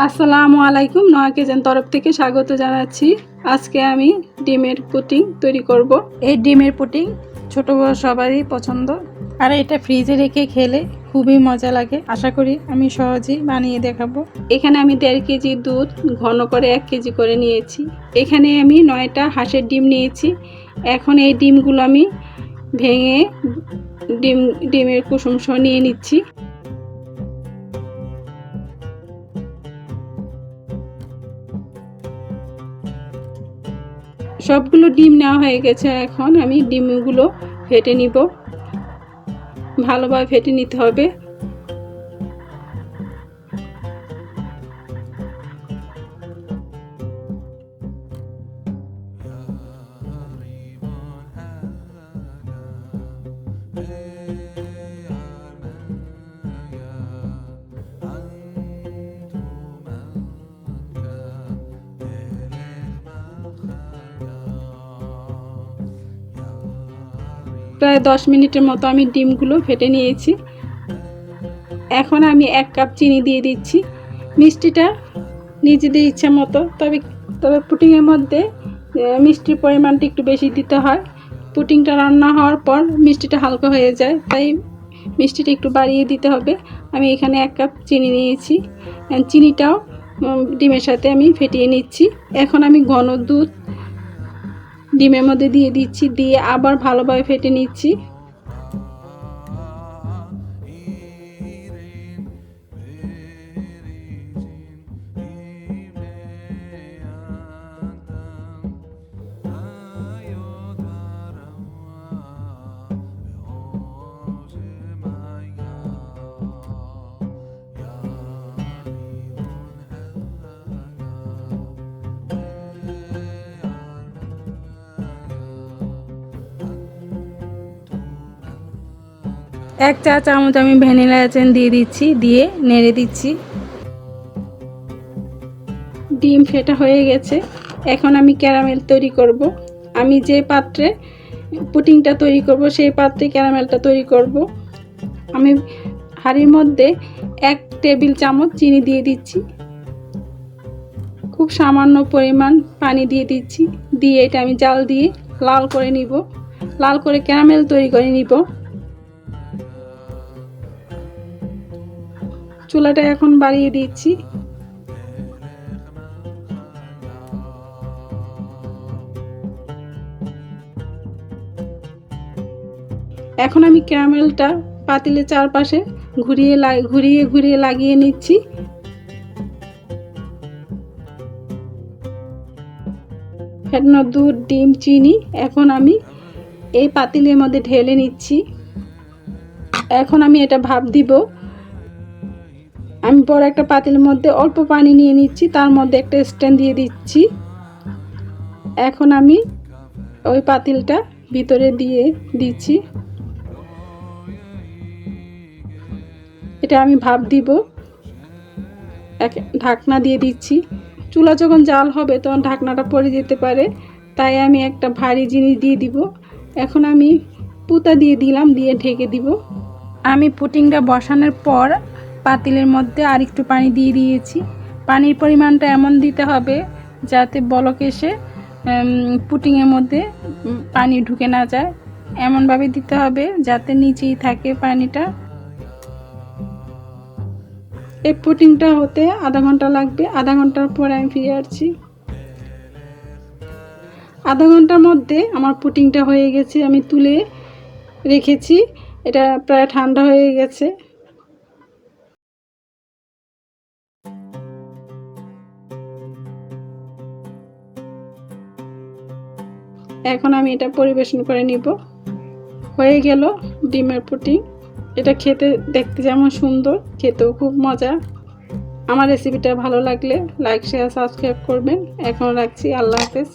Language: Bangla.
আসসালামু আলাইকুম, নয়া কিচেন তরফ থেকে স্বাগত জানাচ্ছি। আজকে আমি ডিমের পুডিং তৈরি করব। এই ডিমের পুডিং ছোট বড় সবারই পছন্দ, আর এটা ফ্রিজে রেখে খেলে খুবই মজা লাগে। আশা করি আমি সহজেই বানিয়ে দেখাবো। এখানে আমি 1.5 কেজি দুধ ঘন করে 1 কেজি করে নিয়েছি। এখানে আমি 9টা হাঁসের ডিম নিয়েছি। এখন এই ডিমগুলো আমি ভেঙে ডিমের কুসুম সহ নিয়ে নিচ্ছি। সবগুলো ডিম নেওয়া হয়ে গেছে। এখন আমি ডিমগুলো ফেটে নিব। ভালোভাবে ফেটে নিতে হবে। প্রায় 10 মিনিটের মতো আমি ডিমগুলো ফেটে নিয়েছি। এখন আমি 1 কাপ চিনি দিয়ে দিচ্ছি। মিষ্টিটা নিজেদের ইচ্ছা মতো, তবে পুডিংয়ের মধ্যে মিষ্টির পরিমাণটা একটু বেশি দিতে হয়। পুডিংটা রান্না হওয়ার পর মিষ্টিটা হালকা হয়ে যায়, তাই মিষ্টিটা একটু বাড়িয়ে দিতে হবে। আমি এখানে 1 কাপ চিনি নিয়েছি। চিনিটাও ডিমের সাথে আমি ফেটিয়ে নিচ্ছি। এখন আমি ঘন দুধ ডিমের মধ্যে দিয়ে দিচ্ছি, দিয়ে আবার ভালোভাবে ফেটে নিচ্ছি। এক চা চামচ আমি ভ্যানিলা এসেন্স দিয়ে দিচ্ছি, দিয়ে নেড়ে দিচ্ছি। ডিম ফেটা হয়ে গেছে। এখন আমি ক্যারামেল তৈরি করব। আমি যে পাত্রে পুডিংটা তৈরি করব সেই পাত্রে ক্যারামেলটা তৈরি করব। আমি হাঁড়ির মধ্যে 1 টেবিল চামচ চিনি দিয়ে দিচ্ছি। খুব সামান্য পরিমাণ পানি দিয়ে দিচ্ছি, দিয়ে এটা আমি জাল দিয়ে লাল করে নিব। লাল করে ক্যারামেল তৈরি করে নিব। চুলাটা এখন বাড়িয়ে দিচ্ছি। এখন আমি ক্যারামেলটা পাতিলের চারপাশে ঘুরিয়ে লাগিয়ে নিচ্ছি। ফেটানো দুধ, ডিম, চিনি এখন আমি এই পাতিলের মধ্যে ঢেলে নিচ্ছি। এখন আমি এটা ভাপ দিব। আমি বড় একটা পাতিলের মধ্যে অল্প পানি নিয়ে নিচ্ছি, তার মধ্যে একটা স্ট্যান্ড দিয়ে দিচ্ছি। এখন আমি ওই পাতিলটা ভিতরে দিয়ে দিচ্ছি। এটা আমি ভাপ দিব। ঢাকনা দিয়ে দিচ্ছি। চুলা যখন জাল হবে তখন ঢাকনাটা পড়ে যেতে পারে, তাই আমি একটা ভারী জিনিস দিয়ে দিব। এখন আমি পুতা দিয়ে দিলাম, দিয়ে ঢেকে দিব। আমি পুডিংটা বসানোর পর পাতিলের মধ্যে আর একটু পানি দিয়ে দিয়েছি। পানির পরিমাণটা এমন দিতে হবে যাতে বলক এসে পুডিংয়ের মধ্যে পানি ঢুকে না যায়। এমনভাবে দিতে হবে যাতে নিচেই থাকে পানিটা। এই পুডিংটা হতে আধা ঘন্টা লাগবে। আধা ঘন্টার পরে আমি ফিরে আসছি। আধা ঘন্টার মধ্যে আমার পুডিংটা হয়ে গেছে। আমি তুলে রেখেছি। এটা প্রায় ঠান্ডা হয়ে গেছে। এখন আমি এটা পরিবেশন করে নিব। হয়ে গেল ডিমের পুডিং। এটা খেতে দেখতে যেমন সুন্দর, খেতেও খুব মজা। আমার রেসিপিটা ভালো লাগলে লাইক, শেয়ার, সাবস্ক্রাইব করবেন। এখন রাখছি। আল্লাহ হাফেজ।